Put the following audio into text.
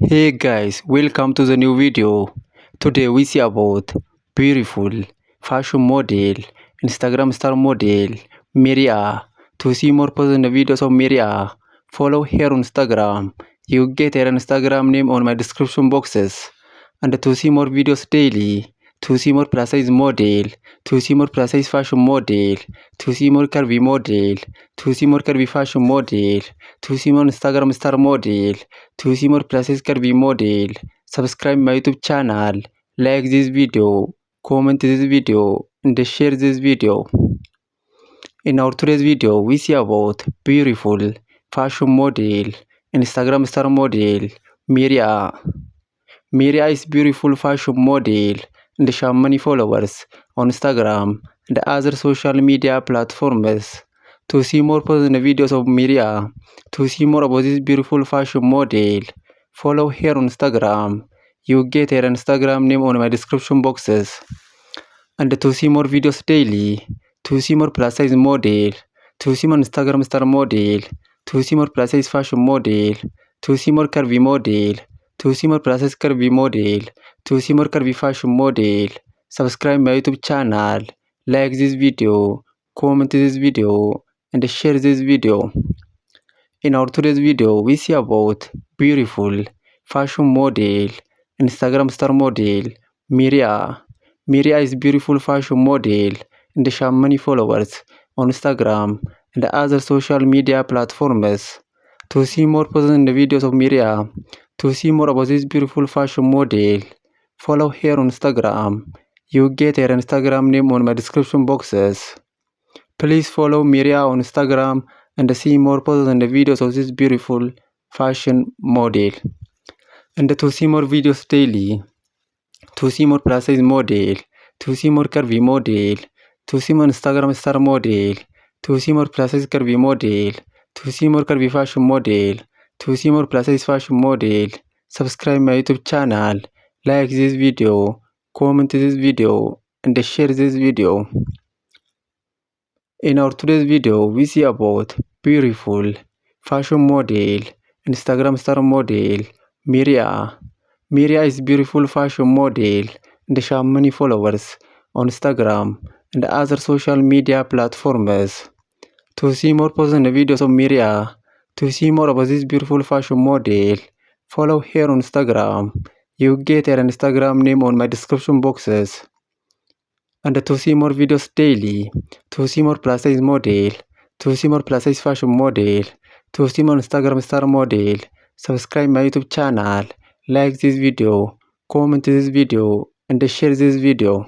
Hey guys, welcome to the new video. Today we see about beautiful fashion model, Instagram star model, Miria. To see more personal videos of Miria, follow her on Instagram. You get her Instagram name on my description boxes. And to see more videos daily, to see more precise model, to see more precise fashion model, to see more curvy model, to see more curvy fashion model, to see more Instagram star model, to see more precise curvy model. Subscribe my YouTube channel, like this video, comment this video, and share this video. In our today's video, we see about beautiful fashion model, Instagram star model, Miria. Miria is beautiful fashion model and she has many followers on Instagram and other social media platforms. To see more personal videos of Miria, to see more about this beautiful fashion model, follow her on Instagram. You get her Instagram name on my description boxes. And to see more videos daily, to see more plus size model, to see more Instagram star model, to see more plus size fashion model, to see more curvy model, to see more plus size curvy model, to see more curvy fashion model. Subscribe my YouTube channel, like this video, comment this video, and share this video. In our today's video, we see about beautiful fashion model, Instagram star model, Miria. Miria is beautiful fashion model and she has many followers on Instagram and other social media platforms. To see more personal videos of Miria, to see more about this beautiful fashion model, follow her on Instagram. You get her Instagram name on my description boxes. Please follow Miria on Instagram and see more posts and videos of this beautiful fashion model. And to see more videos daily, to see more plus size model, to see more curvy model, to see more Instagram star model, to see more plus size curvy model, to see more curvy fashion model, to see more plus size fashion model. Subscribe my YouTube channel, like this video, comment this video, and share this video. In our today's video, we see about beautiful fashion model, Instagram star model, Miria. Miria is beautiful fashion model and she has many followers on Instagram and other social media platforms. To see more personal videos of Miria, to see more about this beautiful fashion model, follow her on Instagram. You get her Instagram name on my description boxes. And to see more videos daily, to see more plus size model, to see more plus size fashion model, to see more Instagram star model, subscribe my YouTube channel, like this video, comment this video, and share this video.